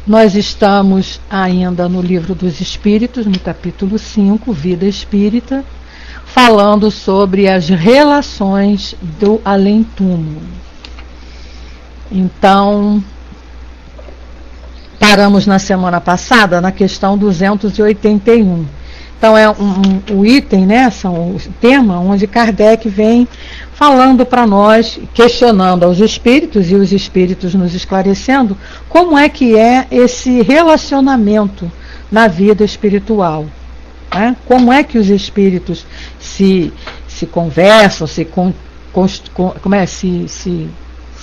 Nós estamos ainda no Livro dos Espíritos, no capítulo 5, Vida Espírita, falando sobre as relações do além-túmulo. Então, paramos na semana passada na questão 281. Então é o item, né, são o tema onde Kardec vem falando para nós, questionando aos espíritos e os espíritos nos esclarecendo como é que é esse relacionamento na vida espiritual, né? Como é que os espíritos se conversam, se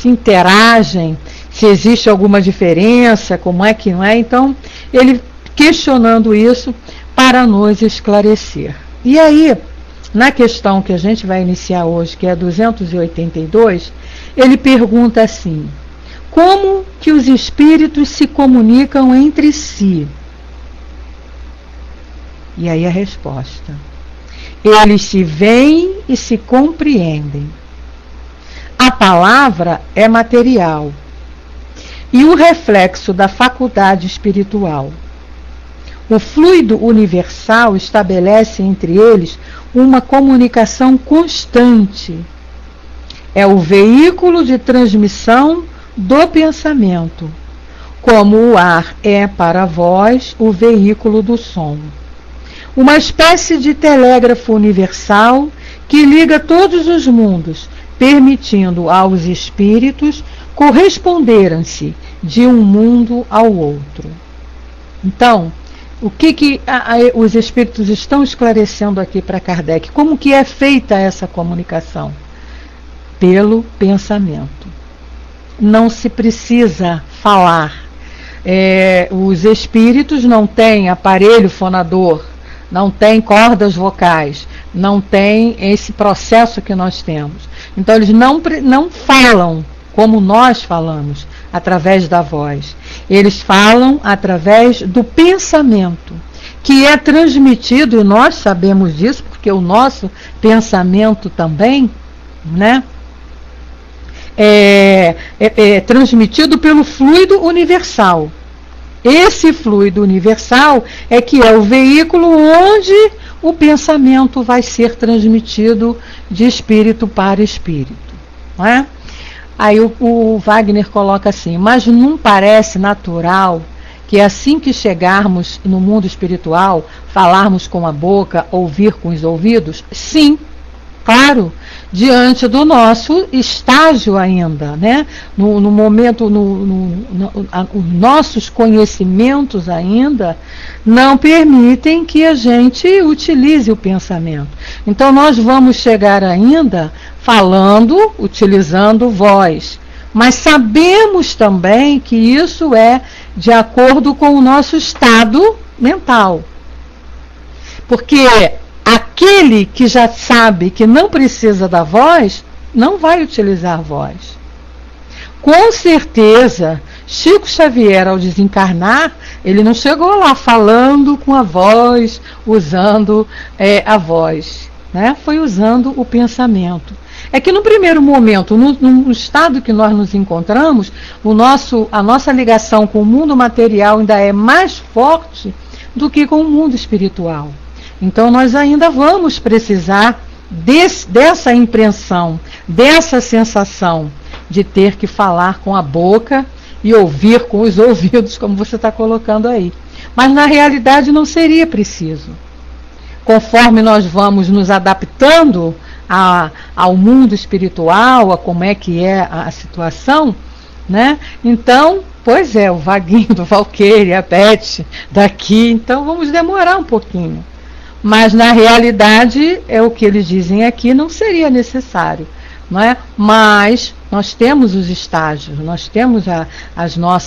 interagem, se existe alguma diferença, como é que não é. Então, ele questionando isso para nos esclarecer. E aí, na questão que a gente vai iniciar hoje, que é 282, ele pergunta assim: como que os espíritos se comunicam entre si? E aí a resposta: eles se veem e se compreendem. A palavra é material e o reflexo da faculdade espiritual. O fluido universal estabelece entre eles uma comunicação constante. É o veículo de transmissão do pensamento, como o ar é para a voz o veículo do som. Uma espécie de telégrafo universal que liga todos os mundos, permitindo aos espíritos corresponderem-se de um mundo ao outro. Então, o que os espíritos estão esclarecendo aqui para Kardec? Como que é feita essa comunicação? Pelo pensamento. Não se precisa falar. Os espíritos não têm aparelho fonador, não têm cordas vocais, não têm esse processo que nós temos. Então eles não falam como nós falamos, através da voz. Eles falam através do pensamento, que é transmitido, e nós sabemos disso, porque o nosso pensamento também, né, é transmitido pelo fluido universal. Esse fluido universal é que é o veículo onde o pensamento vai ser transmitido de espírito para espírito, não é? Aí o Wagner coloca assim: mas não parece natural que assim que chegarmos no mundo espiritual, falarmos com a boca, ouvir com os ouvidos? Sim, claro, diante do nosso estágio ainda, né? No momento, os nossos conhecimentos ainda não permitem que a gente utilize o pensamento. Então nós vamos chegar ainda falando, utilizando voz, mas sabemos também que isso é de acordo com o nosso estado mental. Porque aquele que já sabe que não precisa da voz, não vai utilizar voz. Com certeza, Chico Xavier, ao desencarnar, ele não chegou lá falando com a voz, usando a voz, né? Foi usando o pensamento. É que no primeiro momento, no estado que nós nos encontramos, a nossa ligação com o mundo material ainda é mais forte do que com o mundo espiritual. Então nós ainda vamos precisar dessa impressão, dessa sensação de ter que falar com a boca e ouvir com os ouvidos, como você está colocando aí. Mas na realidade não seria preciso. Conforme nós vamos nos adaptando ao mundo espiritual, a como é que é a situação, né? Então, pois é, o Vaguinho do Valqueire, a Beth daqui, então vamos demorar um pouquinho. Mas na realidade, é o que eles dizem aqui, não seria necessário, não é? Mas nós temos os estágios, nós temos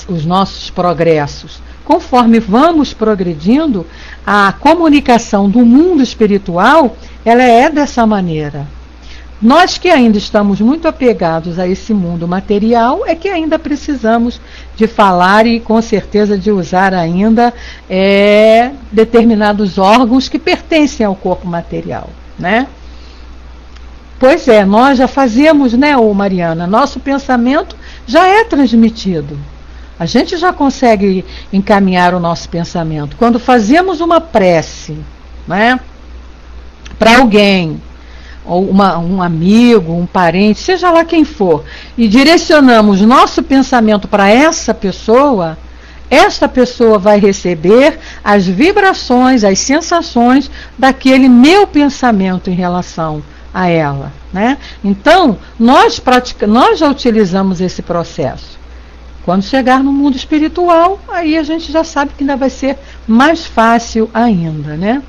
os nossos progressos. Conforme vamos progredindo, a comunicação do mundo espiritual, ela é dessa maneira. Nós que ainda estamos muito apegados a esse mundo material, é que ainda precisamos de falar e com certeza de usar ainda determinados órgãos que pertencem ao corpo material, né? Pois é, nós já fazemos, né, Mariana? Nosso pensamento já é transmitido. A gente já consegue encaminhar o nosso pensamento. Quando fazemos uma prece, né, para alguém, ou um amigo, um parente, seja lá quem for, e direcionamos nosso pensamento para essa pessoa, esta pessoa vai receber as vibrações, as sensações daquele meu pensamento em relação a ela, né? Então, nós já utilizamos esse processo. Quando chegar no mundo espiritual, aí a gente já sabe que ainda vai ser mais fácil ainda, né?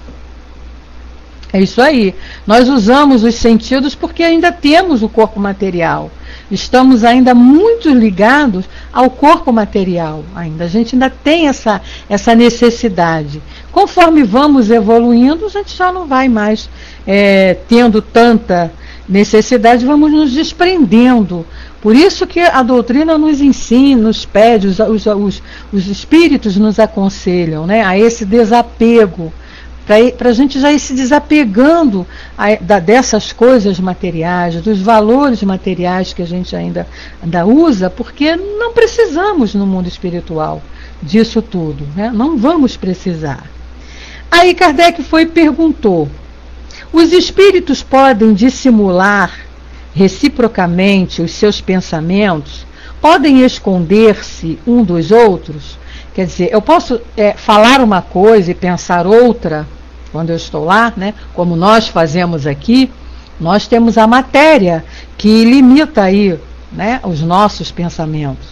É isso aí. Nós usamos os sentidos porque ainda temos o corpo material. Estamos ainda muito ligados ao corpo material. A gente ainda tem essa necessidade. Conforme vamos evoluindo, a gente já não vai mais tendo tanta necessidade, vamos nos desprendendo. Por isso que a doutrina nos ensina, nos pede, os espíritos nos aconselham, né, a esse desapego, para a gente já ir se desapegando dessas coisas materiais, dos valores materiais que a gente ainda usa, porque não precisamos no mundo espiritual disso tudo, né? Não vamos precisar. Aí Kardec perguntou: os espíritos podem dissimular reciprocamente os seus pensamentos? Podem esconder-se um dos outros? Quer dizer, eu posso falar uma coisa e pensar outra quando eu estou lá, né? Como nós fazemos aqui. Nós temos a matéria que limita aí, né, os nossos pensamentos.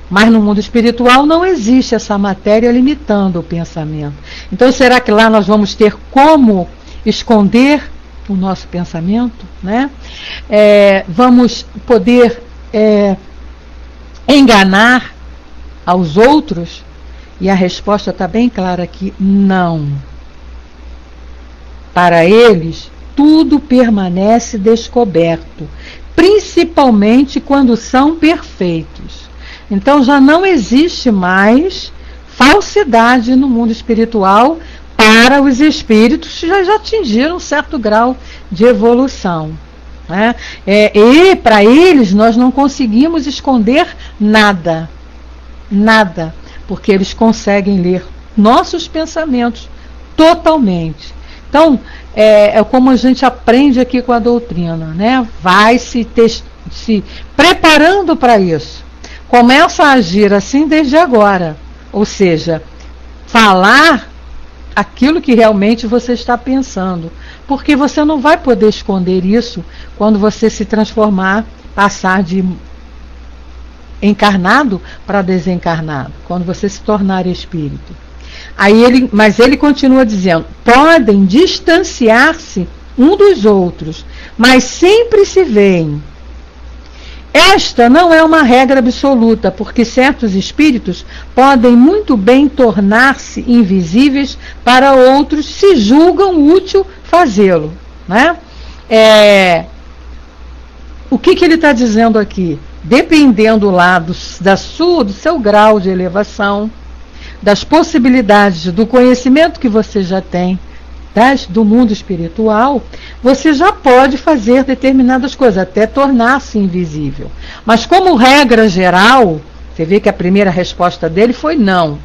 Mas no mundo espiritual não existe essa matéria limitando o pensamento. Então será que lá nós vamos ter como esconder o nosso pensamento, né? Vamos poder enganar aos outros? E a resposta está bem clara aqui: não. Para eles, tudo permanece descoberto, principalmente quando são perfeitos. Então já não existe mais falsidade no mundo espiritual para os espíritos que já atingiram um certo grau de evolução, né? E para eles nós não conseguimos esconder nada, nada, porque eles conseguem ler nossos pensamentos totalmente. Então, como a gente aprende aqui com a doutrina, né? Vai se preparando para isso. Começa a agir assim desde agora. Ou seja, falar aquilo que realmente você está pensando. Porque você não vai poder esconder isso quando você se transformar, passar de encarnado para desencarnado, quando você se tornar espírito. Mas ele continua dizendo: podem distanciar-se um dos outros, mas sempre se veem. Esta não é uma regra absoluta, porque certos espíritos podem muito bem tornar-se invisíveis para outros se julgam útil fazê-lo, né? O que ele está dizendo aqui? Dependendo lá do seu grau de elevação, das possibilidades do conhecimento que você já tem do mundo espiritual, você já pode fazer determinadas coisas, até tornar-se invisível. Mas como regra geral, você vê que a primeira resposta dele foi não.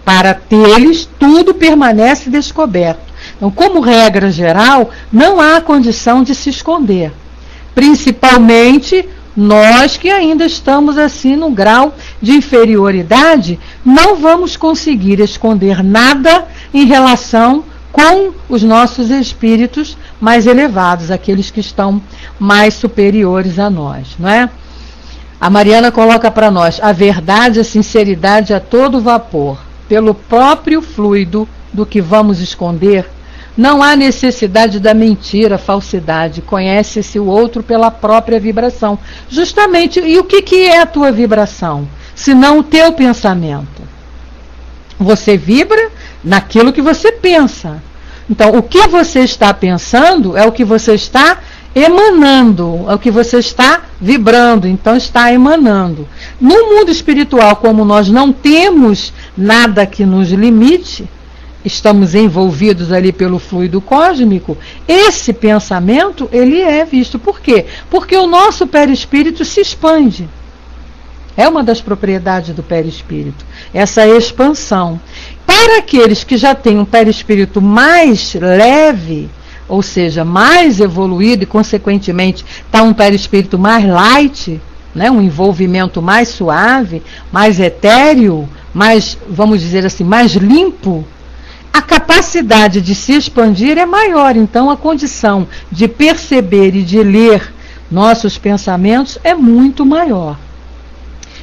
Para eles, tudo permanece descoberto. Então, como regra geral, não há condição de se esconder. Principalmente nós que ainda estamos assim no grau de inferioridade, não vamos conseguir esconder nada em relação com os nossos espíritos mais elevados, aqueles que estão mais superiores a nós, não é? A Mariana coloca para nós: a verdade, a sinceridade a todo vapor, pelo próprio fluido do que vamos esconder. Não há necessidade da mentira, falsidade. Conhece-se o outro pela própria vibração. Justamente, e o que é a tua vibração? Senão o teu pensamento. Você vibra naquilo que você pensa. Então, o que você está pensando é o que você está emanando, é o que você está vibrando, então está emanando. No mundo espiritual, como nós não temos nada que nos limite, estamos envolvidos ali pelo fluido cósmico, esse pensamento, ele é visto. Por quê? Porque o nosso perispírito se expande. É uma das propriedades do perispírito, essa expansão. Para aqueles que já têm um perispírito mais leve, ou seja, mais evoluído e, consequentemente, está um perispírito mais light, né, um envolvimento mais suave, mais etéreo, mais, vamos dizer assim, mais limpo, a capacidade de se expandir é maior. Então, a condição de perceber e de ler nossos pensamentos é muito maior.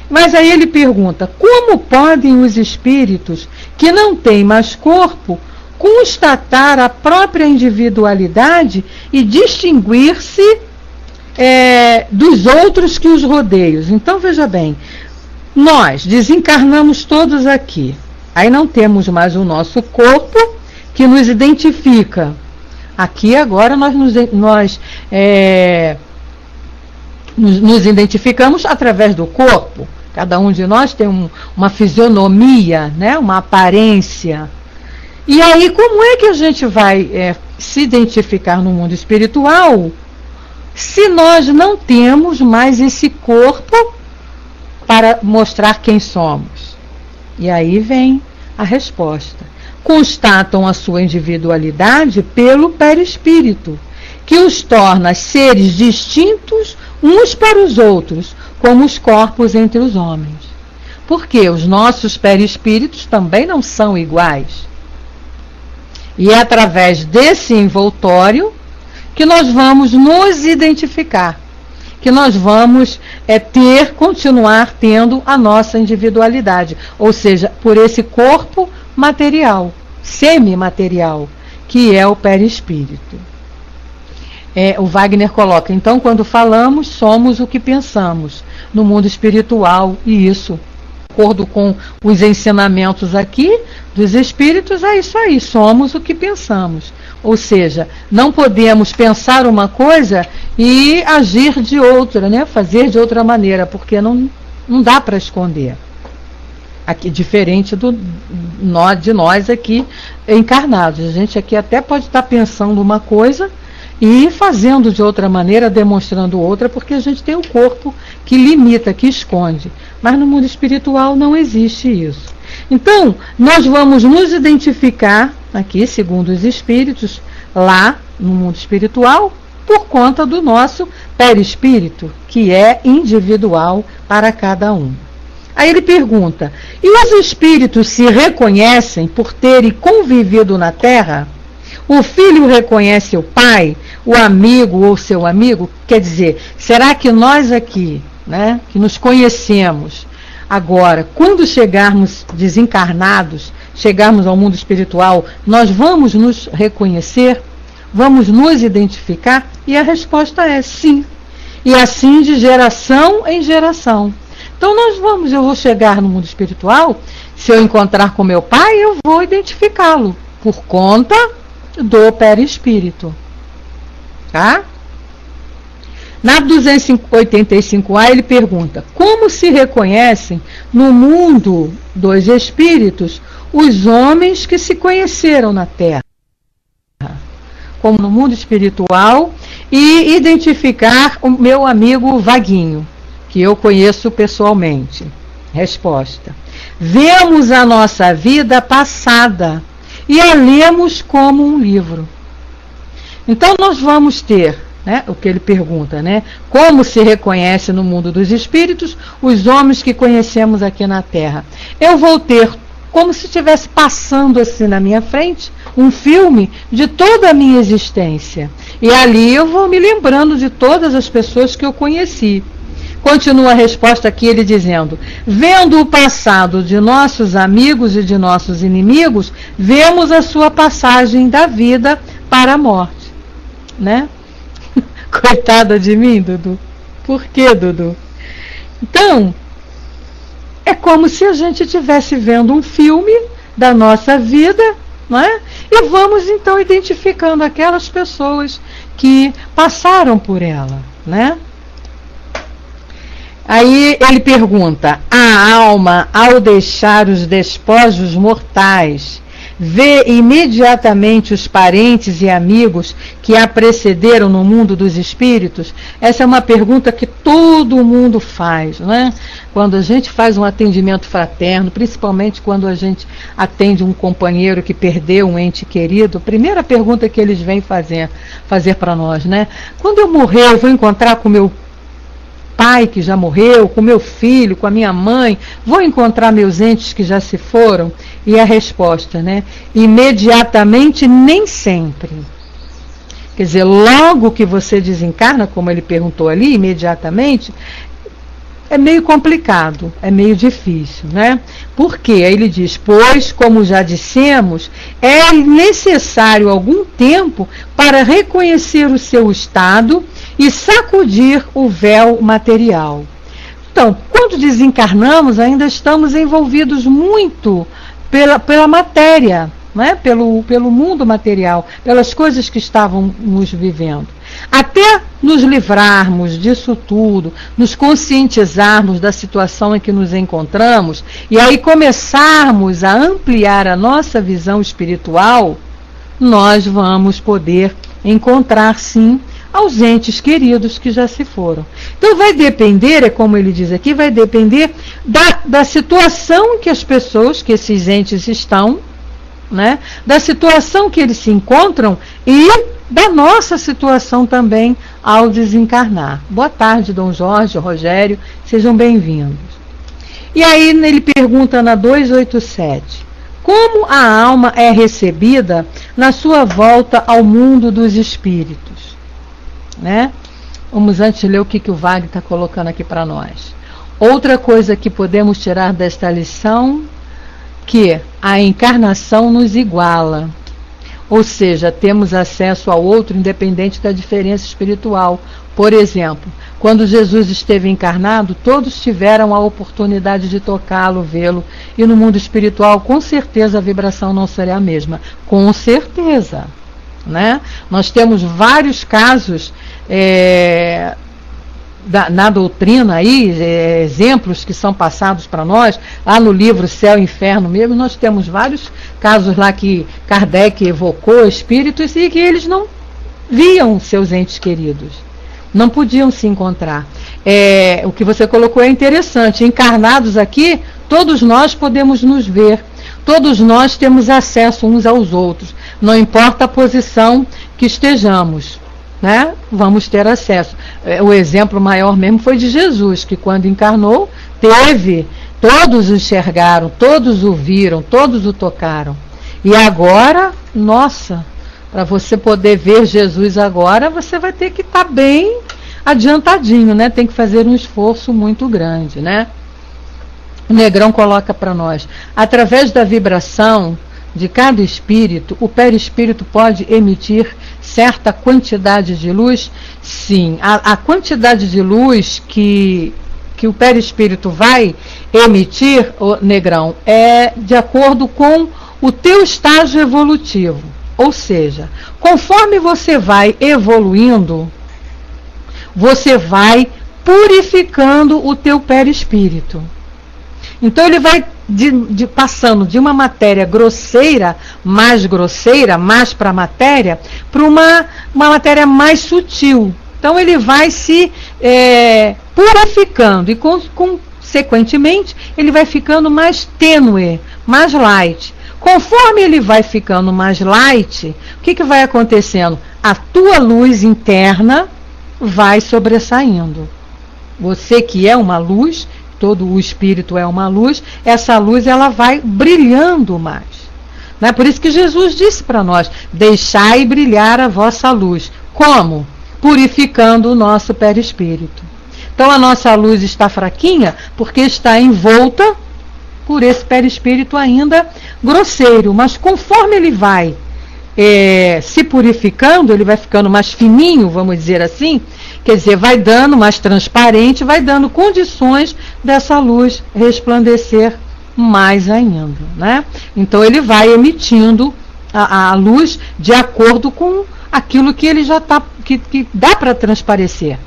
Mas aí ele pergunta, como podem os espíritos que não têm mais corpo constatar a própria individualidade e distinguir-se dos outros que os rodeiam? Então, veja bem, nós desencarnamos todos aqui. Aí não temos mais o nosso corpo que nos identifica. Aqui agora nós nos identificamos através do corpo. Cada um de nós tem uma fisionomia, né? Uma aparência. E aí, como é que a gente vai se identificar no mundo espiritual se nós não temos mais esse corpo para mostrar quem somos? E aí vem a resposta. Constatam a sua individualidade pelo perispírito, que os torna seres distintos uns para os outros, como os corpos entre os homens. Porque os nossos perispíritos também não são iguais. E é através desse envoltório que nós vamos nos identificar, que nós vamos continuar tendo a nossa individualidade, ou seja, por esse corpo material, semimaterial, que é o perispírito. O Wagner coloca, então, quando falamos, somos o que pensamos no mundo espiritual, e isso, de acordo com os ensinamentos aqui dos espíritos, é isso aí, somos o que pensamos. Ou seja, não podemos pensar uma coisa e agir de outra, né? Fazer de outra maneira, porque não dá para esconder. Aqui, diferente de nós aqui encarnados. A gente aqui até pode estar pensando uma coisa e fazendo de outra maneira, demonstrando outra, porque a gente tem um corpo que limita, que esconde. Mas no mundo espiritual não existe isso. Então, nós vamos nos identificar aqui, segundo os espíritos, lá no mundo espiritual, por conta do nosso perispírito, que é individual para cada um. Aí ele pergunta, e os espíritos se reconhecem por terem convivido na Terra? O filho reconhece o pai, o amigo ou seu amigo? Quer dizer, será que nós aqui, né, que nos conhecemos, agora, quando chegarmos desencarnados, chegarmos ao mundo espiritual, nós vamos nos reconhecer? Vamos nos identificar? E a resposta é sim. E assim de geração em geração. Então eu vou chegar no mundo espiritual, se eu encontrar com meu pai, eu vou identificá-lo, por conta do perispírito. Tá? Na 285A ele pergunta, como se reconhecem no mundo dos espíritos os homens que se conheceram na Terra? Como no mundo espiritual, e identificar o meu amigo Vaguinho, que eu conheço pessoalmente. Resposta: vemos a nossa vida passada e a lemos como um livro. Então nós vamos ter, né, o que ele pergunta, né, como se reconhece no mundo dos espíritos os homens que conhecemos aqui na Terra. Eu vou ter, como se estivesse passando assim na minha frente, um filme de toda a minha existência. E ali eu vou me lembrando de todas as pessoas que eu conheci. Continua a resposta aqui, ele dizendo, vendo o passado de nossos amigos e de nossos inimigos, vemos a sua passagem da vida para a morte. Né? Coitada de mim, Dudu. Por quê, Dudu? Então, é como se a gente estivesse vendo um filme da nossa vida, não é? E vamos então identificando aquelas pessoas que passaram por ela, né? Aí ele pergunta, a alma, ao deixar os despojos mortais, vê imediatamente os parentes e amigos que a precederam no mundo dos espíritos? Essa é uma pergunta que todo mundo faz, não é? Quando a gente faz um atendimento fraterno, principalmente quando a gente atende um companheiro que perdeu um ente querido, a primeira pergunta que eles vêm fazer para nós, né? Quando eu morrer, eu vou encontrar com meu pai que já morreu, com meu filho, com a minha mãe, vou encontrar meus entes que já se foram? E a resposta, né? Imediatamente, nem sempre. Quer dizer, logo que você desencarna, como ele perguntou ali, imediatamente, é meio complicado, é meio difícil, né? Por quê? Aí ele diz, pois, como já dissemos, é necessário algum tempo para reconhecer o seu estado e sacudir o véu material. Então, quando desencarnamos, ainda estamos envolvidos muito pela matéria, né? pelo mundo material, pelas coisas que estávamos vivendo. Até nos livrarmos disso tudo, nos conscientizarmos da situação em que nos encontramos, e aí começarmos a ampliar a nossa visão espiritual, nós vamos poder encontrar, sim, aos entes queridos que já se foram. Então vai depender, é como ele diz aqui, vai depender da situação que as pessoas, que esses entes estão, né, da situação que eles se encontram e da nossa situação também ao desencarnar. Boa tarde, Dom Jorge, Rogério, sejam bem-vindos. E aí ele pergunta na 287, como a alma é recebida na sua volta ao mundo dos espíritos? Né? Vamos antes ler o que o Wagner está colocando aqui para nós. Outra coisa que podemos tirar desta lição, que a encarnação nos iguala, ou seja, temos acesso ao outro independente da diferença espiritual. Por exemplo, quando Jesus esteve encarnado, todos tiveram a oportunidade de tocá-lo, vê-lo, e no mundo espiritual, com certeza, a vibração não seria a mesma. Com certeza. Né? Nós temos vários casos na doutrina aí, exemplos que são passados para nós, lá no livro Céu e Inferno mesmo, nós temos vários casos lá que Kardec evocou espíritos e que eles não viam seus entes queridos, não podiam se encontrar. O que você colocou é interessante, encarnados aqui, todos nós podemos nos ver, todos nós temos acesso uns aos outros, não importa a posição que estejamos, né? Vamos ter acesso. O exemplo maior mesmo foi de Jesus, que quando encarnou, todos o enxergaram, todos o viram, todos o tocaram. E agora, nossa, para você poder ver Jesus agora, você vai ter que estar bem adiantadinho, né? Tem que fazer um esforço muito grande, né? O Negrão coloca para nós, através da vibração de cada espírito, o perispírito pode emitir certa quantidade de luz? Sim, a quantidade de luz que o perispírito vai emitir, Negrão, é de acordo com o teu estágio evolutivo. Ou seja, conforme você vai evoluindo, você vai purificando o teu perispírito. Então ele vai passando de uma matéria grosseira mais para a matéria, para uma matéria mais sutil. Então ele vai se purificando e consequentemente ele vai ficando mais tênue, mais light. Conforme ele vai ficando mais light, o que vai acontecendo? A tua luz interna vai sobressaindo. Você que é uma luz, todo o espírito é uma luz, essa luz ela vai brilhando mais. Né? Por isso que Jesus disse para nós, deixai brilhar a vossa luz. Como? Purificando o nosso perispírito. Então a nossa luz está fraquinha porque está envolta por esse perispírito ainda grosseiro. Mas conforme ele vai se purificando, ele vai ficando mais fininho, vamos dizer assim, quer dizer, vai dando mais transparente, vai dando condições dessa luz resplandecer mais ainda, né? Então ele vai emitindo a luz de acordo com aquilo que ele já está, que dá para transparecer.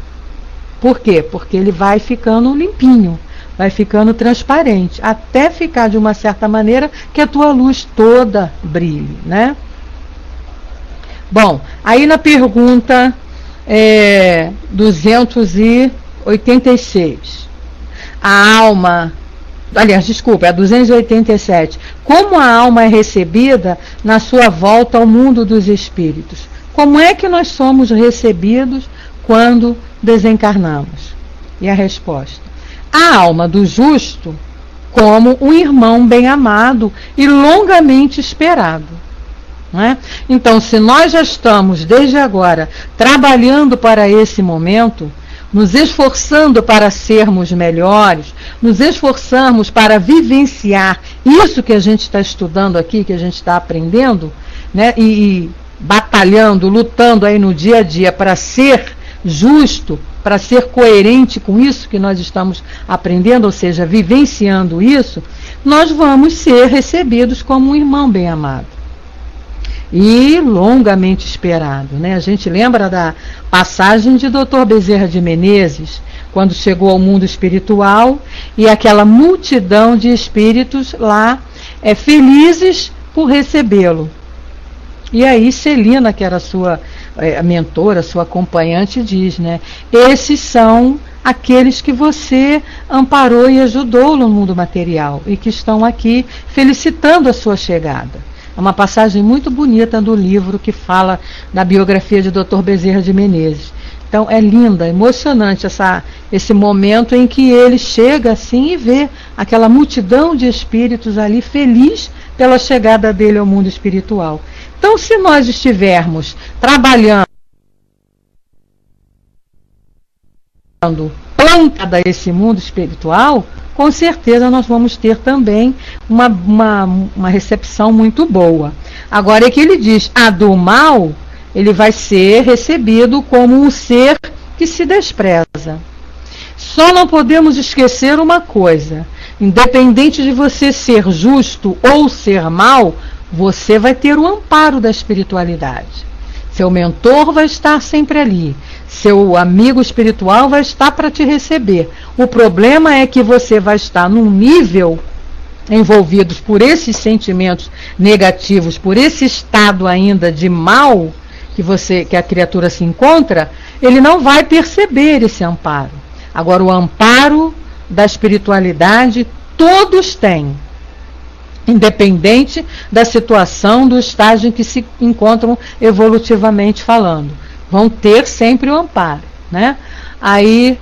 Por quê? Porque ele vai ficando limpinho, vai ficando transparente, até ficar de uma certa maneira que a tua luz toda brilhe, né? Bom, aí na pergunta 286, a alma, aliás, desculpa, é a 287, como a alma é recebida na sua volta ao mundo dos espíritos? Como é que nós somos recebidos quando desencarnamos? E a resposta: a alma do justo como um irmão bem amado e longamente esperado. Né? Então, se nós já estamos desde agora trabalhando para esse momento, nos esforçando para sermos melhores, nos esforçamos para vivenciar isso que a gente está estudando aqui, que a gente está aprendendo, né? E batalhando, lutando aí no dia a dia para ser justo, para ser coerente com isso que nós estamos aprendendo, ou seja, vivenciando isso, nós vamos ser recebidos como um irmão bem amado e longamente esperado, né? A gente lembra da passagem de Dr. Bezerra de Menezes, quando chegou ao mundo espiritual e aquela multidão de espíritos lá felizes por recebê-lo. E aí Celina, que era sua mentora, sua acompanhante, diz, né? Esses são aqueles que você amparou e ajudou no mundo material e que estão aqui felicitando a sua chegada. É uma passagem muito bonita do livro que fala da biografia de Dr. Bezerra de Menezes. Então é linda, emocionante esse momento em que ele chega assim e vê aquela multidão de espíritos ali feliz pela chegada dele ao mundo espiritual. Então, se nós estivermos trabalhando plantada esse mundo espiritual, com certeza nós vamos ter também uma recepção muito boa. Agora é que ele diz, a do mal, ele vai ser recebido como um ser que se despreza. Só não podemos esquecer uma coisa, independente de você ser justo ou ser mal, você vai ter o amparo da espiritualidade. Seu mentor vai estar sempre ali. Seu amigo espiritual vai estar para te receber. O problema é que você vai estar num nível envolvidos por esses sentimentos negativos, por esse estado ainda de mal que a criatura se encontra, ele não vai perceber esse amparo. Agora, o amparo da espiritualidade todos têm, independente da situação, do estágio em que se encontram evolutivamente falando. Vão ter sempre o amparo, né? Aí,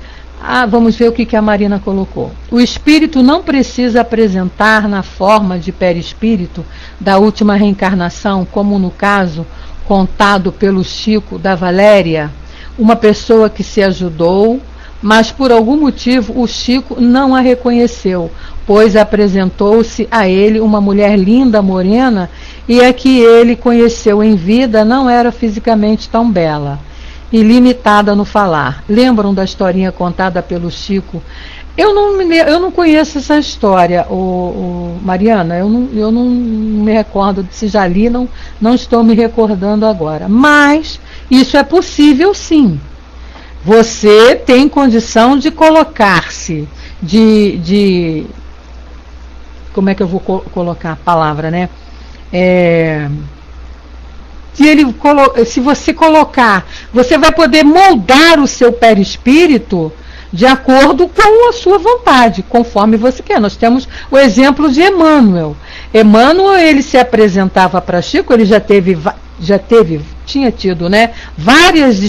vamos ver o que a Marina colocou. O espírito não precisa apresentar na forma de perispírito da última reencarnação, como no caso contado pelo Chico da Valéria, uma pessoa que se ajudou, mas por algum motivo o Chico não a reconheceu, pois apresentou-se a ele uma mulher linda, morena, e a que ele conheceu em vida não era fisicamente tão bela e limitada no falar. Lembram da historinha contada pelo Chico? Eu não conheço essa história, Mariana, eu não me recordo, se já li, não estou me recordando agora. Mas isso é possível sim. Você tem condição de colocar-se, como é que eu vou colocar a palavra, né? Se você colocar, você vai poder moldar o seu perispírito de acordo com a sua vontade, conforme você quer. Nós temos o exemplo de Emmanuel. Emmanuel, ele se apresentava para Chico, ele tinha tido, né, várias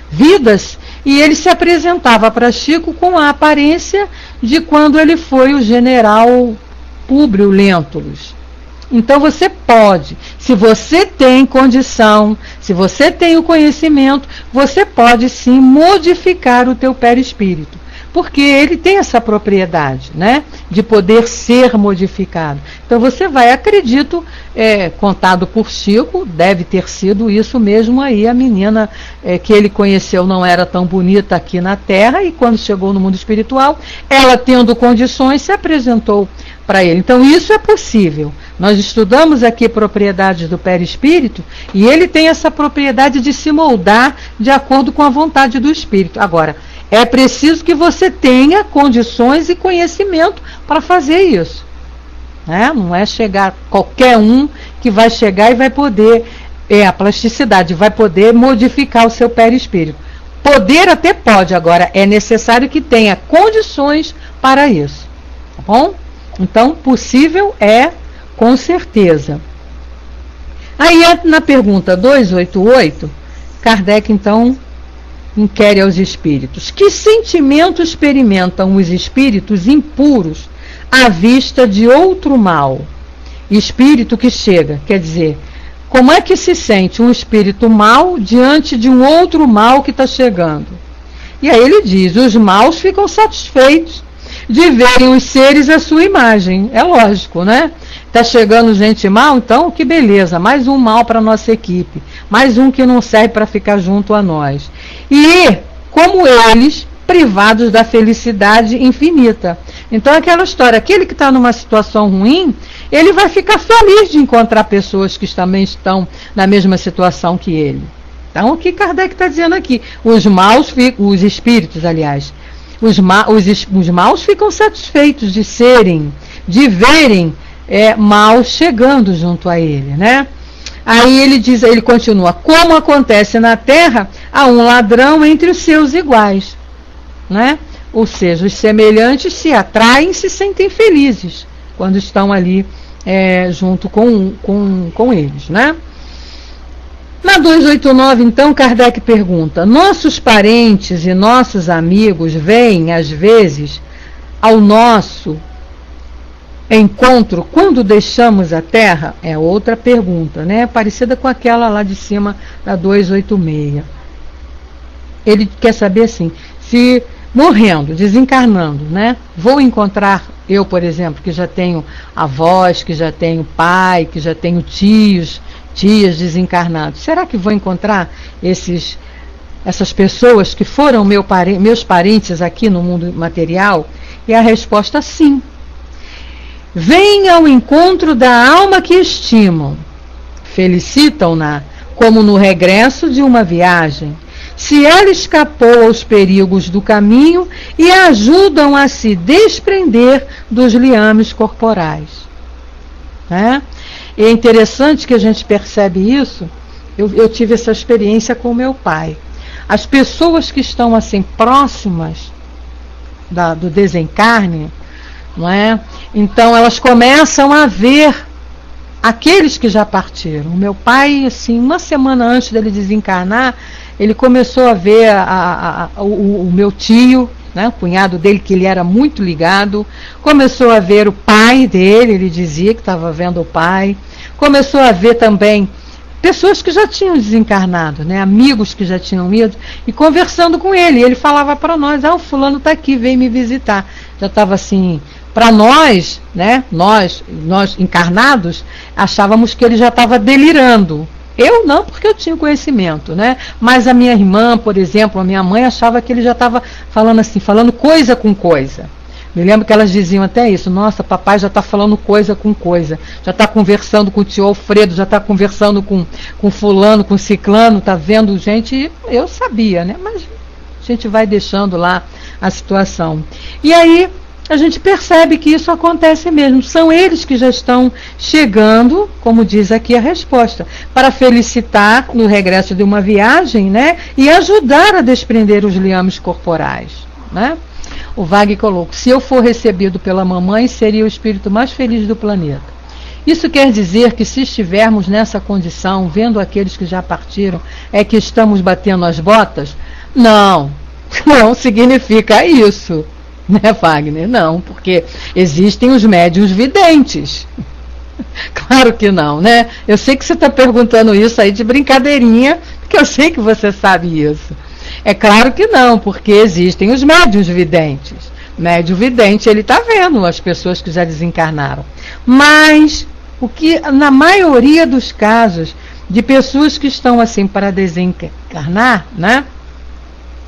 vidas, e ele se apresentava para Chico com a aparência de quando ele foi o general Públio Lentulus. Então você pode, se você tem condição, se você tem o conhecimento, você pode sim modificar o teu perispírito, porque ele tem essa propriedade, né, de poder ser modificado. Então você vai, acredito, contado por Chico, deve ter sido isso mesmo aí, a menina que ele conheceu não era tão bonita aqui na Terra, e quando chegou no mundo espiritual, ela tendo condições, se apresentou para ele. Então isso é possível. Nós estudamos aqui propriedades do perispírito, e ele tem essa propriedade de se moldar de acordo com a vontade do espírito. Agora, É preciso que você tenha condições e conhecimento para fazer isso. Né? Não é chegar qualquer um que vai chegar e vai poder, a plasticidade, vai poder modificar o seu perispírito. Poder até pode, agora é necessário que tenha condições para isso. Tá bom? Então, possível é, com certeza. Aí, na pergunta 288, Kardec, então, inquire aos espíritos: que sentimento experimentam os espíritos impuros à vista de outro mal? Espírito que chega, quer dizer, como é que se sente um espírito mau diante de um outro mal que está chegando? E aí ele diz: os maus ficam satisfeitos de verem os seres à sua imagem. É lógico, né? Está chegando gente mal, então que beleza, mais um mal para a nossa equipe, mais um que não serve para ficar junto a nós. E, como eles, privados da felicidade infinita. Então, aquela história, aquele que está numa situação ruim, ele vai ficar feliz de encontrar pessoas que também estão na mesma situação que ele. Então, o que Kardec está dizendo aqui? Os maus, os espíritos, aliás, os maus ficam satisfeitos de verem mal chegando junto a ele, né? Aí ele continua: como acontece na terra a um ladrão entre os seus iguais, né? Ou seja, os semelhantes se atraem e se sentem felizes quando estão ali junto com eles, né? Na 289, então, Kardec pergunta: nossos parentes e nossos amigos vêm, às vezes, ao nosso encontro quando deixamos a Terra? É outra pergunta, né? Parecida com aquela lá de cima da 286. Ele quer saber assim, se morrendo, desencarnando, né? Vou encontrar, eu, por exemplo, que já tenho avós, que já tenho pai, que já tenho tias desencarnados. Será que vou encontrar essas pessoas que foram meus parentes aqui no mundo material? E a resposta: sim. Vêm ao encontro da alma que estimam, felicitam-na como no regresso de uma viagem, se ela escapou aos perigos do caminho, e ajudam a se desprender dos liames corporais. Né? E é interessante que a gente percebe isso. Eu tive essa experiência com meu pai. As pessoas que estão assim próximas do desencarne, não é? Então elas começam a ver aqueles que já partiram. O meu pai, assim, uma semana antes dele desencarnar, ele começou a ver o meu tio, né, o cunhado dele, que ele era muito ligado, começou a ver o pai dele, ele dizia que estava vendo o pai, começou a ver também pessoas que já tinham desencarnado, né, amigos que já tinham ido, e conversando com ele, ele falava para nós: o fulano está aqui, vem me visitar. Já estava assim, para nós, né, nós encarnados, achávamos que ele já estava delirando. Eu não, porque eu tinha conhecimento, né? Mas a minha irmã, por exemplo, a minha mãe, achava que ele já estava falando assim, falando coisa com coisa. Me lembro que elas diziam até isso: nossa, papai já está falando coisa com coisa, já está conversando com o tio Alfredo, já está conversando com fulano, com ciclano, está vendo gente. Eu sabia, né? Mas a gente vai deixando lá a situação. E aí a gente percebe que isso acontece mesmo. São eles que já estão chegando, como diz aqui a resposta, para felicitar no regresso de uma viagem, né? E ajudar a desprender os liames corporais, né? O Wagner colocou: se eu for recebido pela mamãe, seria o espírito mais feliz do planeta. Isso quer dizer que, se estivermos nessa condição, vendo aqueles que já partiram, é que estamos batendo as botas? Não significa isso, né, Wagner? Não, porque existem os médiuns videntes. Claro que não, né? Eu sei que você está perguntando isso aí de brincadeirinha, porque eu sei que você sabe isso. É claro que não, porque existem os médiuns videntes. Médium vidente, ele está vendo as pessoas que já desencarnaram. Mas o que, na maioria dos casos, de pessoas que estão assim para desencarnar, né?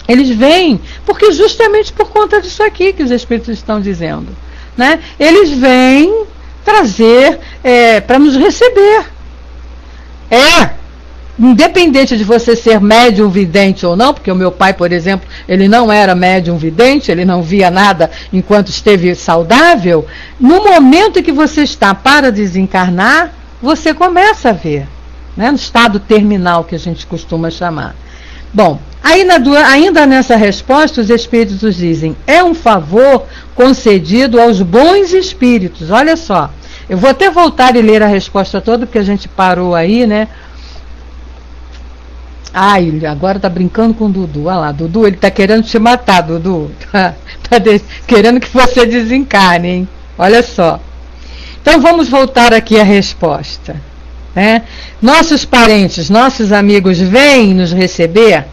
Eles vêm, porque justamente por conta disso aqui que os espíritos estão dizendo, né? Eles vêm trazer para nos receber. independente de você ser médium vidente ou não, porque o meu pai, por exemplo, ele não era médium vidente, ele não via nada enquanto esteve saudável, no momento em que você está para desencarnar, você começa a ver, né, no estado terminal que a gente costuma chamar. Bom, aí ainda nessa resposta os espíritos dizem, é um favor concedido aos bons espíritos. Olha só, eu vou até voltar e ler a resposta toda, porque a gente parou aí, né? Ai, agora tá brincando com o Dudu. Olha lá, Dudu, ele tá querendo te matar, Dudu. Tá querendo que você desencarne, hein? Olha só. Então vamos voltar aqui à resposta, né? Nossos parentes, nossos amigos vêm nos receber?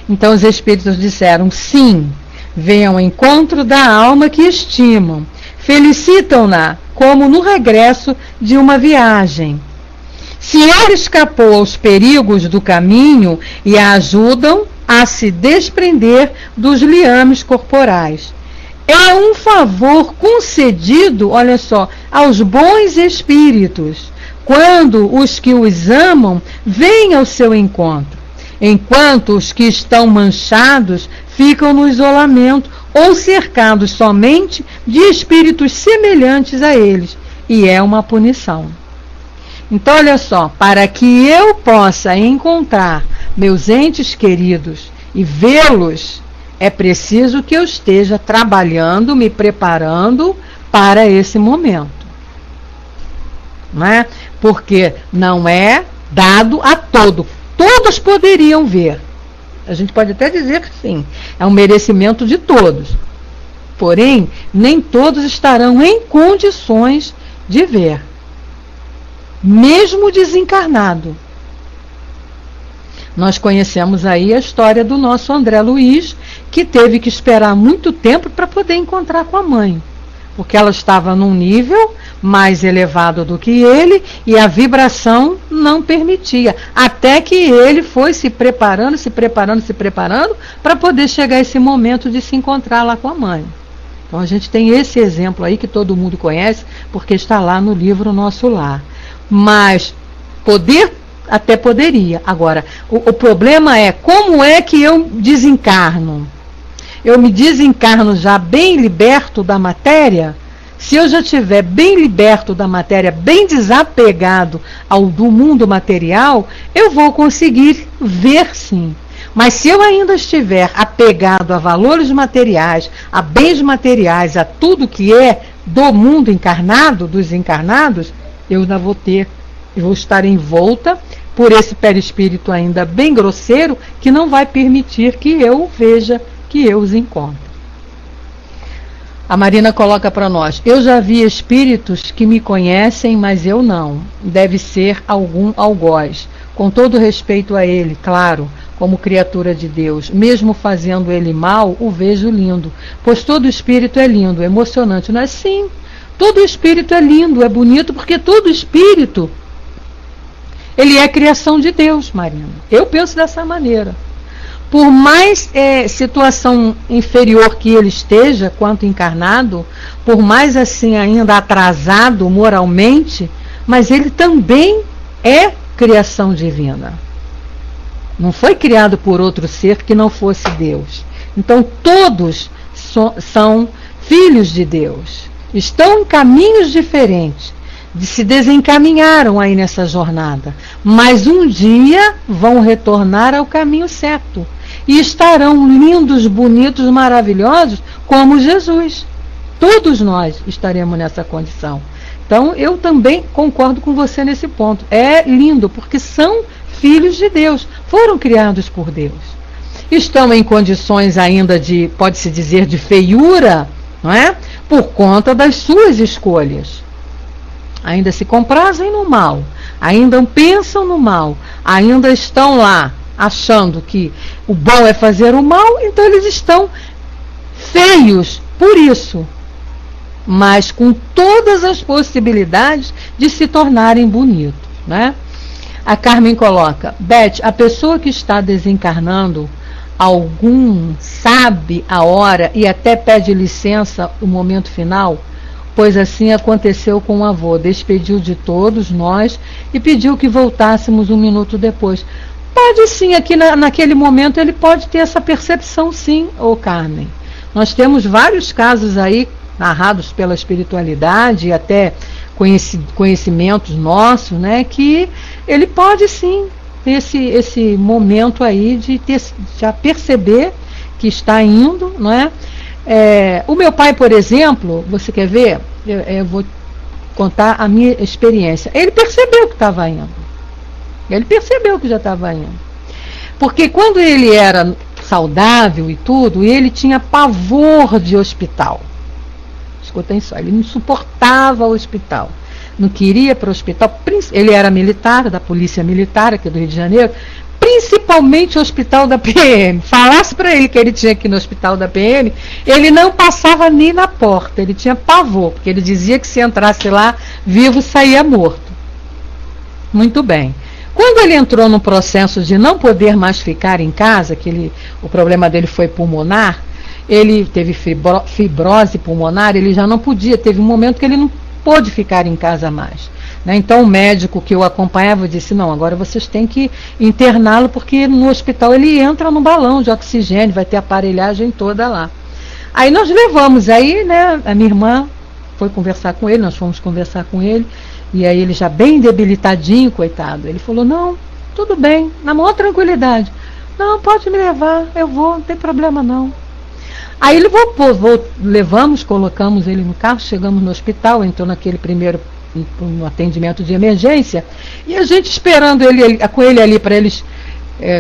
Então os espíritos disseram, sim, vêm ao encontro da alma que estimam, felicitam-na como no regresso de uma viagem. Se ela escapou aos perigos do caminho e a ajudam a se desprender dos liames corporais. É um favor concedido, olha só, aos bons espíritos, quando os que os amam vêm ao seu encontro, enquanto os que estão manchados ficam no isolamento ou cercados somente de espíritos semelhantes a eles, e é uma punição. Então, olha só, para que eu possa encontrar meus entes queridos e vê-los, é preciso que eu esteja trabalhando, me preparando para esse momento. Não é? Porque não é dado a todos. Todos poderiam ver. A gente pode até dizer que sim, é um merecimento de todos. Porém, nem todos estarão em condições de ver. Mesmo desencarnado. Nós conhecemos aí a história do nosso André Luiz, que teve que esperar muito tempo para poder encontrar com a mãe, porque ela estava num nível mais elevado do que ele e a vibração não permitia, até que ele foi se preparando para poder chegar a esse momento de se encontrar lá com a mãe. Então a gente tem esse exemplo aí que todo mundo conhece, porque está lá no livro Nosso Lar. Mas poder até poderia. Agora, o problema é como é que eu desencarno? Eu me desencarno já bem liberto da matéria? Se eu já estiver bem liberto da matéria, bem desapegado do mundo material, eu vou conseguir ver sim. Mas se eu ainda estiver apegado a valores materiais, a bens materiais, a tudo que é do mundo encarnado, dos encarnados, eu ainda vou estar envolta por esse perispírito ainda bem grosseiro, que não vai permitir que eu veja, que eu os encontre. A Marina coloca para nós, eu já vi espíritos que me conhecem, mas eu não. Deve ser algum algoz. Com todo respeito a ele, claro, como criatura de Deus, mesmo fazendo ele mal, o vejo lindo, pois todo espírito é lindo, emocionante, não é? Sim, todo espírito é lindo, é bonito, porque todo espírito, ele é criação de Deus, Marina. Eu penso dessa maneira. Por mais situação inferior que ele esteja, quanto encarnado, por mais assim ainda atrasado moralmente, mas ele também é criação divina. Não foi criado por outro ser que não fosse Deus. Então todos são filhos de Deus. Estão em caminhos diferentes, se desencaminharam aí nessa jornada, mas um dia vão retornar ao caminho certo e estarão lindos, bonitos, maravilhosos como Jesus. Todos nós estaremos nessa condição. Então eu também concordo com você nesse ponto. É lindo porque são filhos de Deus, foram criados por Deus. Estão em condições ainda de, pode-se dizer, de feiura, não é? Por conta das suas escolhas. Ainda se comprazem no mal, ainda pensam no mal, ainda estão lá achando que o bom é fazer o mal, então eles estão feios por isso, mas com todas as possibilidades de se tornarem bonitos, né? A Carmen coloca, Beth, a pessoa que está desencarnando, algum sabe a hora e até pede licença no momento final? Pois assim aconteceu com o avô, despediu de todos nós e pediu que voltássemos um minuto depois. Pode sim, aqui naquele momento ele pode ter essa percepção sim, ô Carmen. Nós temos vários casos aí, narrados pela espiritualidade e até conhecimentos nossos, né, que ele pode sim ter esse momento aí de já perceber que está indo, não é? O meu pai, por exemplo, você quer ver? Eu vou contar a minha experiência. Ele percebeu que estava indo. Ele percebeu que já estava indo. Porque quando ele era saudável e tudo, ele tinha pavor de hospital. Escutem só, ele não suportava o hospital. Não queria ir para o hospital. Ele era militar, da Polícia Militar aqui do Rio de Janeiro, principalmente o hospital da PM. Falasse para ele que ele tinha que ir no hospital da PM, ele não passava nem na porta. Ele tinha pavor, porque ele dizia que se entrasse lá, vivo saía morto. Muito bem. Quando ele entrou no processo de não poder mais ficar em casa, o problema dele foi pulmonar, ele teve fibrose pulmonar, ele já não podia, teve um momento que ele não pôde ficar em casa mais. Né? Então o médico que o acompanhava disse, não, agora vocês têm que interná-lo, porque no hospital ele entra no balão de oxigênio, vai ter aparelhagem toda lá. Aí nós levamos, aí, né, a minha irmã foi conversar com ele, nós fomos conversar com ele, e aí ele já bem debilitadinho, coitado, ele falou, não, tudo bem, na maior tranquilidade, não, pode me levar, eu vou, não tem problema não. Aí ele levamos, colocamos ele no carro, chegamos no hospital, entrou naquele primeiro no atendimento de emergência, e a gente esperando com ele ali para eles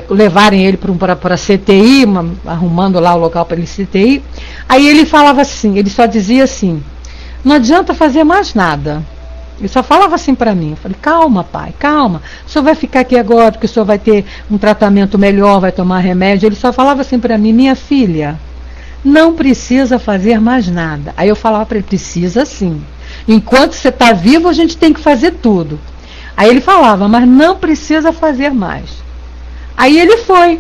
levarem ele para a CTI, arrumando lá o local para ele CTI. Aí ele falava assim, ele só dizia assim, não adianta fazer mais nada. Ele só falava assim para mim. Eu falei, calma pai, calma, o senhor vai ficar aqui agora porque o senhor vai ter um tratamento melhor, vai tomar remédio. Ele só falava assim para mim, minha filha, não precisa fazer mais nada. Aí eu falava para ele, precisa sim. Enquanto você está vivo, a gente tem que fazer tudo. Aí ele falava, mas não precisa fazer mais. Aí ele foi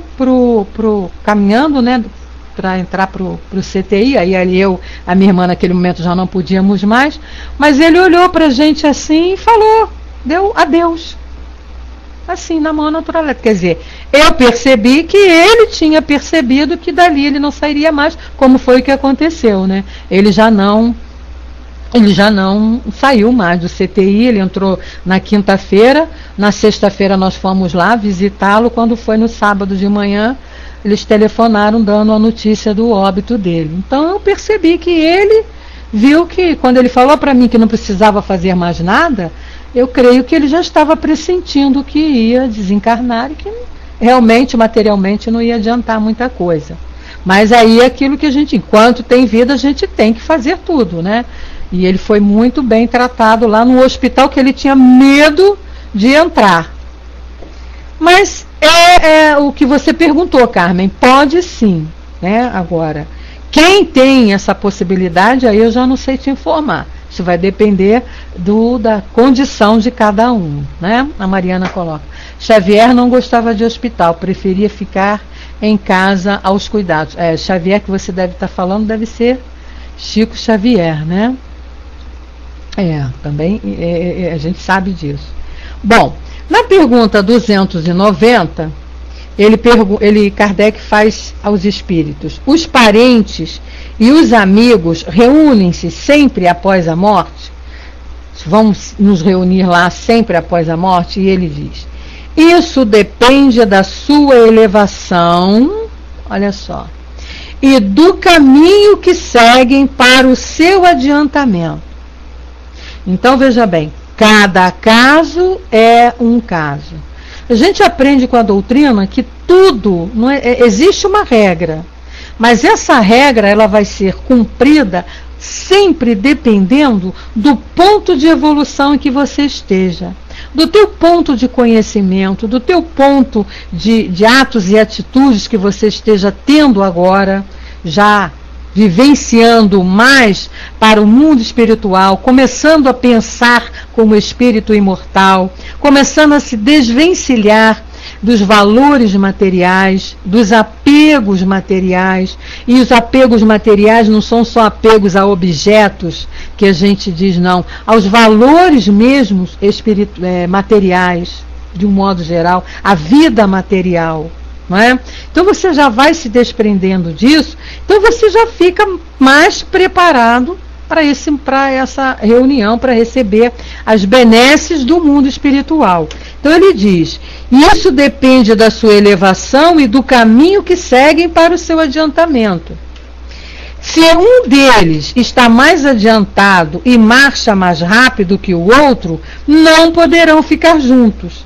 caminhando, né, para entrar pro CTI. Aí a minha irmã naquele momento já não podíamos mais, mas ele olhou para a gente assim e falou, deu adeus. Assim, na maior naturalidade. Quer dizer, eu percebi que ele tinha percebido que dali ele não sairia mais, como foi o que aconteceu, né? Ele já não saiu mais do CTI, ele entrou na quinta-feira, na sexta-feira nós fomos lá visitá-lo, quando foi no sábado de manhã, eles telefonaram dando a notícia do óbito dele. Então eu percebi que ele viu que, quando ele falou para mim que não precisava fazer mais nada, eu creio que ele já estava pressentindo que ia desencarnar e que realmente, materialmente, não ia adiantar muita coisa. Mas aí é aquilo que a gente, enquanto tem vida, a gente tem que fazer tudo, né? E ele foi muito bem tratado lá no hospital, que ele tinha medo de entrar. Mas é o que você perguntou, Carmen, pode sim, né? Agora, quem tem essa possibilidade, aí eu já não sei te informar. Isso vai depender da condição de cada um, né? A Mariana coloca. Xavier não gostava de hospital, preferia ficar em casa aos cuidados. Xavier que você deve estar falando deve ser Chico Xavier, né? Também a gente sabe disso. Bom, na pergunta 290, Kardec faz aos espíritos: os parentes e os amigos reúnem-se sempre após a morte? Vamos nos reunir lá sempre após a morte? E ele diz: isso depende da sua elevação, olha só, e do caminho que seguem para o seu adiantamento. Então veja bem, cada caso é um caso. A gente aprende com a doutrina que tudo, existe uma regra, mas essa regra ela vai ser cumprida sempre dependendo do ponto de evolução em que você esteja, do teu ponto de conhecimento, do teu ponto de atos e atitudes que você esteja tendo agora, já vivenciando mais para o mundo espiritual, começando a pensar como espírito imortal, começando a se desvencilhar dos valores materiais, dos apegos materiais. E os apegos materiais não são só apegos a objetos, que a gente diz, não, aos valores mesmos materiais. de um modo geral, a vida material. Não é? Então você já vai se desprendendo disso, então você já fica mais preparado para essa reunião, para receber as benesses do mundo espiritual. Então ele diz, isso depende da sua elevação e do caminho que seguem para o seu adiantamento. Se um deles está mais adiantado e marcha mais rápido que o outro, não poderão ficar juntos.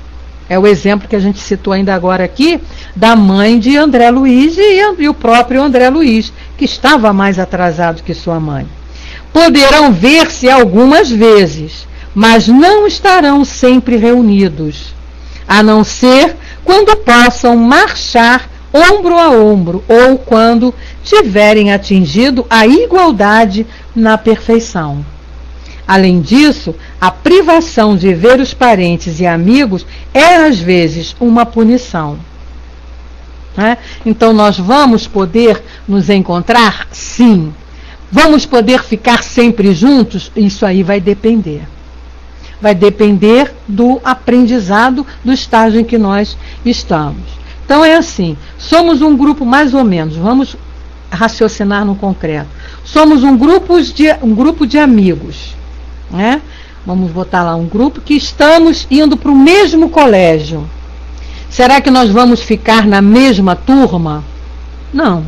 É o exemplo que a gente citou ainda agora aqui, da mãe de André Luiz e o próprio André Luiz, que estava mais atrasado que sua mãe. Poderão ver-se algumas vezes, mas não estarão sempre reunidos, a não ser quando possam marchar ombro a ombro, ou quando tiverem atingido a igualdade na perfeição. Além disso, a privação de ver os parentes e amigos é, às vezes, uma punição. Né? Então, nós vamos poder nos encontrar? Sim. Vamos poder ficar sempre juntos? Isso aí vai depender. Vai depender do aprendizado, do estágio em que nós estamos. Então, é assim, somos um grupo mais ou menos, vamos raciocinar no concreto. Somos um grupo de amigos. Né? Vamos botar lá um grupo que estamos indo para o mesmo colégio. Será que nós vamos ficar na mesma turma? Não.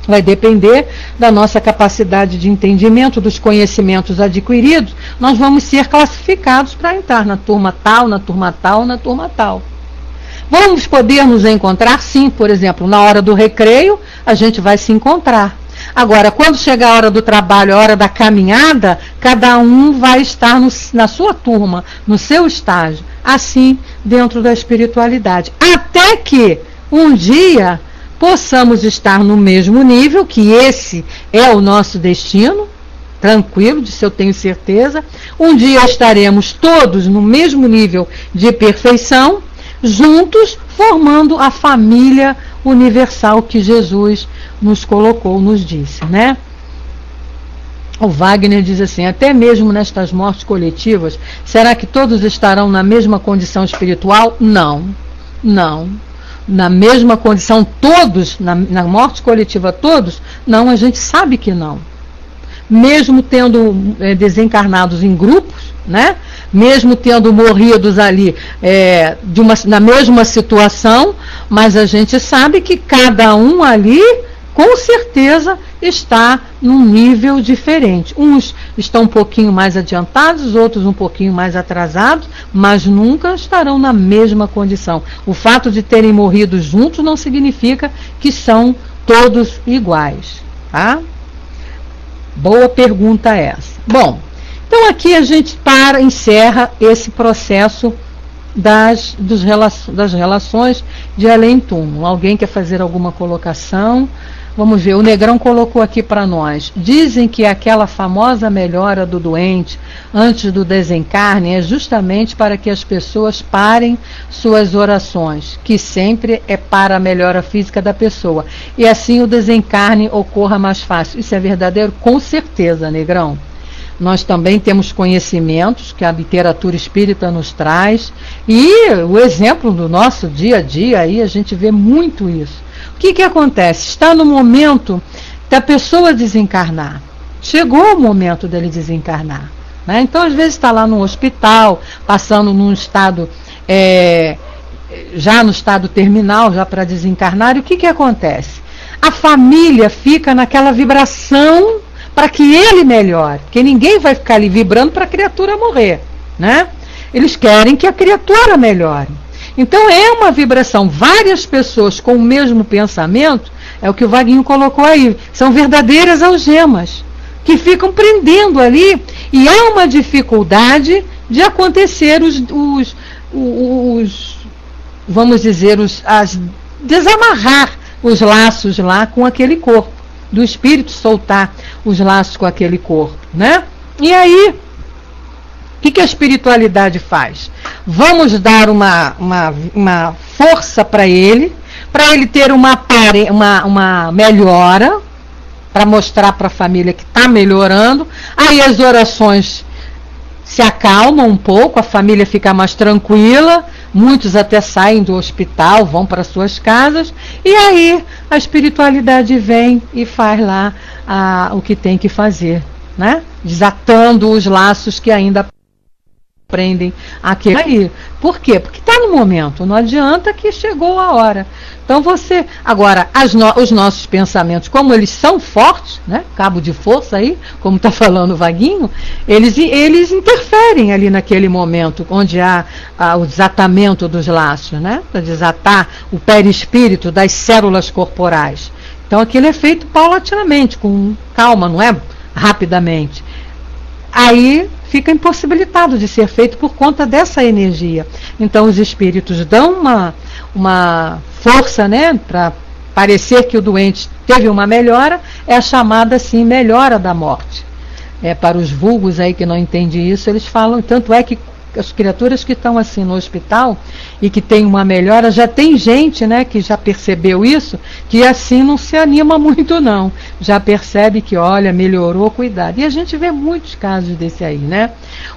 Vai depender da nossa capacidade de entendimento, dos conhecimentos adquiridos. Nós vamos ser classificados para entrar na turma tal, na turma tal, na turma tal. Vamos poder nos encontrar? Sim, por exemplo, na hora do recreio, a gente vai se encontrar. Agora, quando chegar a hora do trabalho, a hora da caminhada, cada um vai estar na sua turma, no seu estágio, assim dentro da espiritualidade. Até que um dia possamos estar no mesmo nível, que esse é o nosso destino, tranquilo, disso eu tenho certeza. Um dia estaremos todos no mesmo nível de perfeição, juntos, formando a família universal que Jesus nos colocou, nos disse, né? O Wagner diz assim, até mesmo nestas mortes coletivas, será que todos estarão na mesma condição espiritual? Não, não. Na mesma condição todos, na morte coletiva todos? Não, a gente sabe que não. Mesmo tendo desencarnados em grupos, né? Mesmo tendo morridos ali na mesma situação, mas a gente sabe que cada um ali, com certeza, está num nível diferente. Uns estão um pouquinho mais adiantados, outros um pouquinho mais atrasados, mas nunca estarão na mesma condição. O fato de terem morrido juntos não significa que são todos iguais. Tá? Boa pergunta essa. Bom, então aqui a gente encerra esse processo das relações de além-túmulo. Alguém quer fazer alguma colocação? Vamos ver, o Negrão colocou aqui para nós. Dizem que aquela famosa melhora do doente antes do desencarne é justamente para que as pessoas parem suas orações, que sempre é para a melhora física da pessoa. E assim o desencarne ocorra mais fácil. Isso é verdadeiro? Com certeza, Negrão. Nós também temos conhecimentos que a literatura espírita nos traz, e o exemplo do nosso dia a dia, aí a gente vê muito isso. O que acontece? Está no momento da pessoa desencarnar. Chegou o momento dele desencarnar. Né? Então, às vezes, está lá no hospital, passando num estado, já no estado terminal, já para desencarnar. E o que acontece? A família fica naquela vibração para que ele melhore, porque ninguém vai ficar ali vibrando para a criatura morrer, né? Eles querem que a criatura melhore. Então é uma vibração, várias pessoas com o mesmo pensamento, é o que o Vaguinho colocou aí, são verdadeiras algemas, que ficam prendendo ali, e há uma dificuldade de acontecer vamos dizer, desamarrar os laços lá com aquele corpo, do espírito soltar os laços com aquele corpo, né? E aí, o que a espiritualidade faz? Vamos dar uma força para ele ter uma melhora, para mostrar para a família que está melhorando. Aí as orações se acalmam um pouco, a família fica mais tranquila, muitos até saem do hospital, vão para suas casas, e aí a espiritualidade vem e faz lá o que tem que fazer, né? Desatando os laços que ainda prendem aquele aí. Por quê? Porque está no momento, não adianta que chegou a hora. Então você, agora, os nossos pensamentos, como eles são fortes, né? Cabo de força aí, como está falando o Vaguinho, eles interferem ali naquele momento, onde há o desatamento dos laços, né? Para desatar o perispírito das células corporais. Então aquilo é feito paulatinamente, com calma, não é rapidamente. Aí fica impossibilitado de ser feito por conta dessa energia. Então os espíritos dão uma força, né, para parecer que o doente teve uma melhora, é a chamada assim melhora da morte. Para os vulgos aí que não entendem isso, eles falam, tanto é que as criaturas que estão assim no hospital e que tem uma melhora, já tem gente, né, que já percebeu isso, que assim não se anima muito não, já percebe que olha, melhorou, cuidado, e a gente vê muitos casos desse aí, né?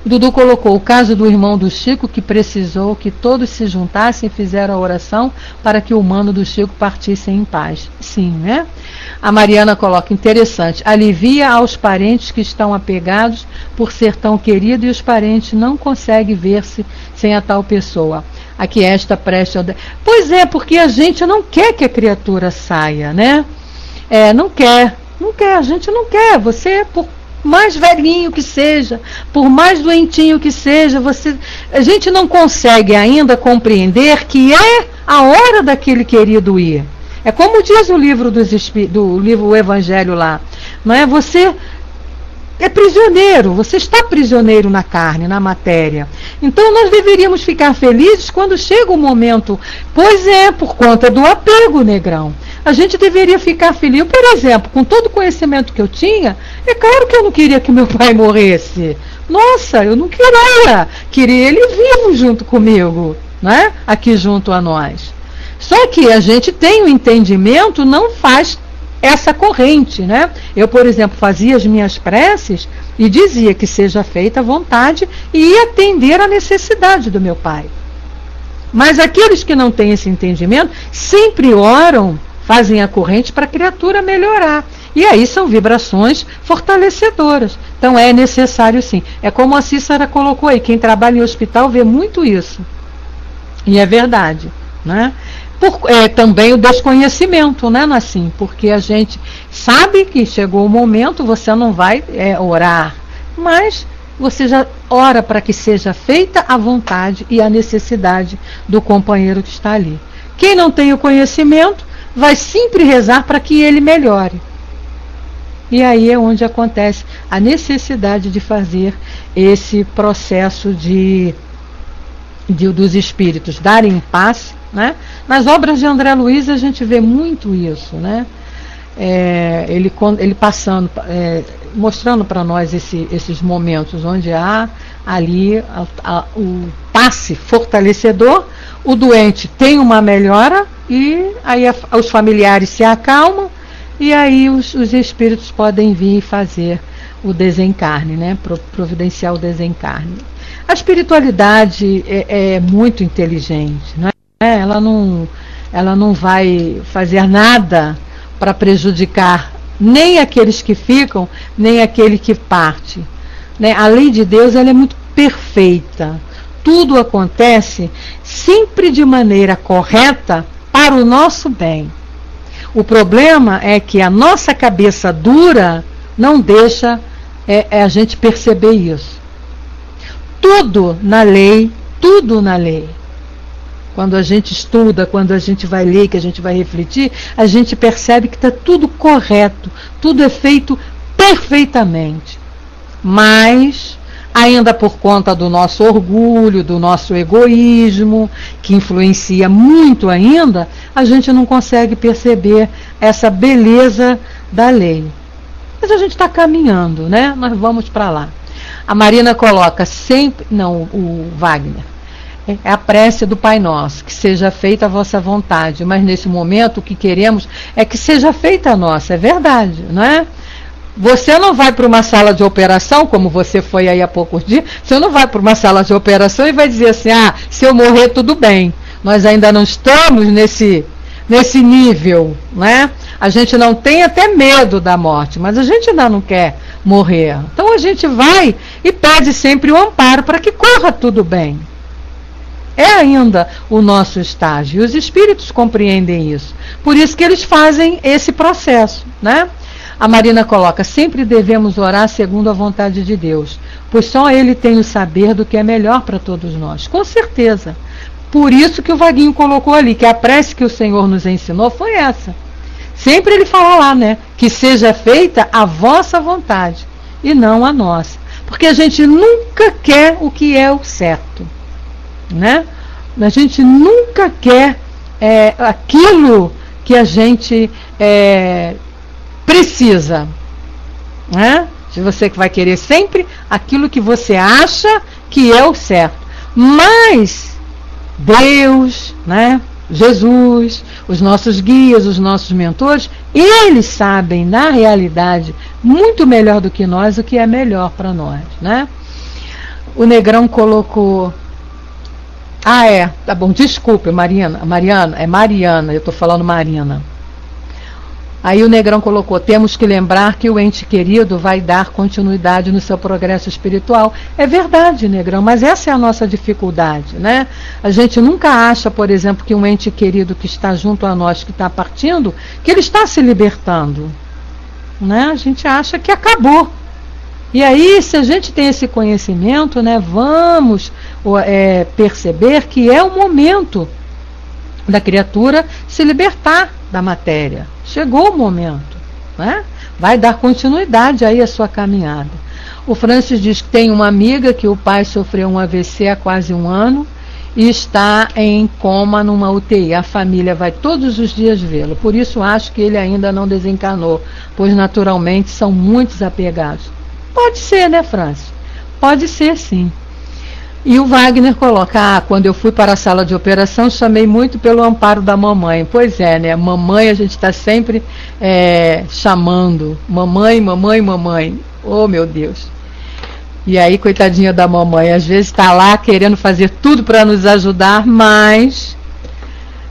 O Dudu colocou o caso do irmão do Chico, que precisou que todos se juntassem e fizeram a oração para que o mano do Chico partisse em paz. Sim, né? A Mariana coloca, interessante, alivia aos parentes que estão apegados por ser tão querido e os parentes não conseguem ver-se sem a tal pessoa. Aqui esta preste ao... Pois é, porque a gente não quer que a criatura saia, né? Não quer, a gente não quer. Você, por mais velhinho que seja, por mais doentinho que seja, a gente não consegue ainda compreender que é a hora daquele querido ir. É como diz o livro do livro O Evangelho lá, não é? Você é prisioneiro, você está prisioneiro na carne, na matéria. Então nós deveríamos ficar felizes quando chega o momento. Pois é, por conta do apego, Negrão. A gente deveria ficar feliz. Eu, por exemplo, com todo o conhecimento que eu tinha, é claro que eu não queria que meu pai morresse. Nossa, eu não queria ele vivo junto comigo, né? Aqui junto a nós. Só que a gente tem o entendimento, não faz essa corrente, né? Eu, por exemplo, fazia as minhas preces e dizia que seja feita a vontade e ia atender a necessidade do meu pai. Mas aqueles que não têm esse entendimento sempre oram, fazem a corrente para a criatura melhorar. E aí são vibrações fortalecedoras. Então é necessário sim. É como a Cícera colocou aí, quem trabalha em hospital vê muito isso. E é verdade, né? Também o desconhecimento, né, assim, porque a gente sabe que chegou o momento, você não vai orar, mas você já ora para que seja feita a vontade e a necessidade do companheiro que está ali. Quem não tem o conhecimento vai sempre rezar para que ele melhore. E aí é onde acontece a necessidade de fazer esse processo dos espíritos darem paz, né? Nas obras de André Luiz a gente vê muito isso, né? Ele passando, mostrando para nós esses momentos onde há ali o passe fortalecedor, o doente tem uma melhora e aí os familiares se acalmam e aí os espíritos podem vir fazer o desencarne, né? Providenciar o desencarne. A espiritualidade é muito inteligente, não é? Ela não vai fazer nada para prejudicar nem aqueles que ficam, nem aquele que parte, né? A lei de Deus ela é muito perfeita. Tudo acontece sempre de maneira correta para o nosso bem. O problema é que a nossa cabeça dura não deixa a gente perceber isso. Tudo na lei. Quando a gente estuda, quando a gente vai ler, que a gente vai refletir, a gente percebe que está tudo correto, tudo é feito perfeitamente. Mas, ainda por conta do nosso orgulho, do nosso egoísmo, que influencia muito ainda, a gente não consegue perceber essa beleza da lei. Mas a gente está caminhando, né? Nós vamos para lá. A Marina coloca sempre... Não, o Wagner. É a prece do Pai Nosso, que seja feita a vossa vontade, mas nesse momento o que queremos é que seja feita a nossa, é verdade, não é? Você não vai para uma sala de operação, como você foi aí há poucos dias, você não vai para uma sala de operação e vai dizer assim, se eu morrer tudo bem. Nós ainda não estamos nesse nível, né? A gente não tem até medo da morte, mas a gente ainda não quer morrer. Então a gente vai e pede sempre o amparo para que corra tudo bem. É ainda o nosso estágio. E os espíritos compreendem isso. Por isso que eles fazem esse processo, né? A Marina coloca, sempre devemos orar segundo a vontade de Deus, pois só Ele tem o saber do que é melhor para todos nós. Com certeza. Por isso que o Vaguinho colocou ali, que a prece que o Senhor nos ensinou foi essa. Sempre ele fala lá, né? Que seja feita a vossa vontade e não a nossa. Porque a gente nunca quer o que é o certo, né? A gente nunca quer aquilo que a gente precisa, né? Se você vai querer sempre aquilo que você acha que é o certo. Mas Deus, né? Jesus, os nossos guias, os nossos mentores, eles sabem, na realidade, muito melhor do que nós, o que é melhor para nós, né? O Negrão colocou... tá bom, desculpe, Mariana, é Mariana, eu estou falando Marina. Aí o Negrão colocou, temos que lembrar que o ente querido vai dar continuidade no seu progresso espiritual. É verdade, Negrão, mas essa é a nossa dificuldade, né? A gente nunca acha, por exemplo, que um ente querido que está junto a nós, que está partindo, que ele está se libertando, né? A gente acha que acabou. E aí, se a gente tem esse conhecimento, né, vamos perceber que é o momento da criatura se libertar da matéria. Chegou o momento, né? Vai dar continuidade aí à sua caminhada. O Francis diz que tem uma amiga que o pai sofreu um AVC há quase 1 ano e está em coma numa UTI. A família vai todos os dias vê-lo. Por isso acho que ele ainda não desencarnou, pois naturalmente são muitos apegados. Pode ser, né, Francis? Pode ser, sim. E o Wagner coloca, quando eu fui para a sala de operação, chamei muito pelo amparo da mamãe. Pois é, né? Mamãe a gente está sempre chamando. Mamãe, mamãe, mamãe. Oh, meu Deus. E aí, coitadinha da mamãe, às vezes está lá querendo fazer tudo para nos ajudar, mas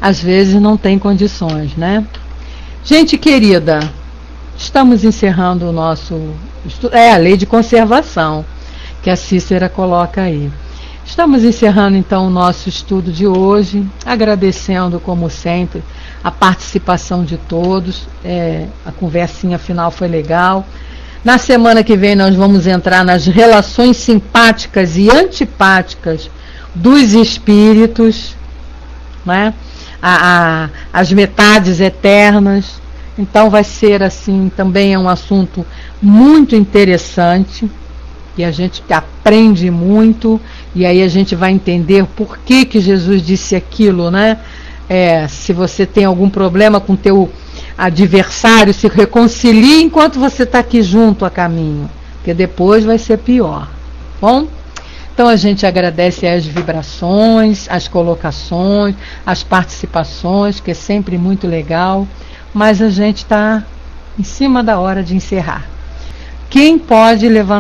às vezes não tem condições, né? Gente querida, estamos encerrando o nosso estudo. A lei de conservação, que a Cícera coloca aí. Estamos encerrando então o nosso estudo de hoje, agradecendo como sempre a participação de todos, a conversinha final foi legal. Na semana que vem nós vamos entrar nas relações simpáticas e antipáticas dos espíritos, né? As metades eternas. Então vai ser assim, também é um assunto muito interessante. E a gente aprende muito, e aí a gente vai entender por que Jesus disse aquilo, né? Se você tem algum problema com teu adversário, se reconcilie enquanto você está aqui junto a caminho, porque depois vai ser pior. Bom? Então a gente agradece as vibrações, as colocações, as participações, que é sempre muito legal, mas a gente está em cima da hora de encerrar. Quem pode levantar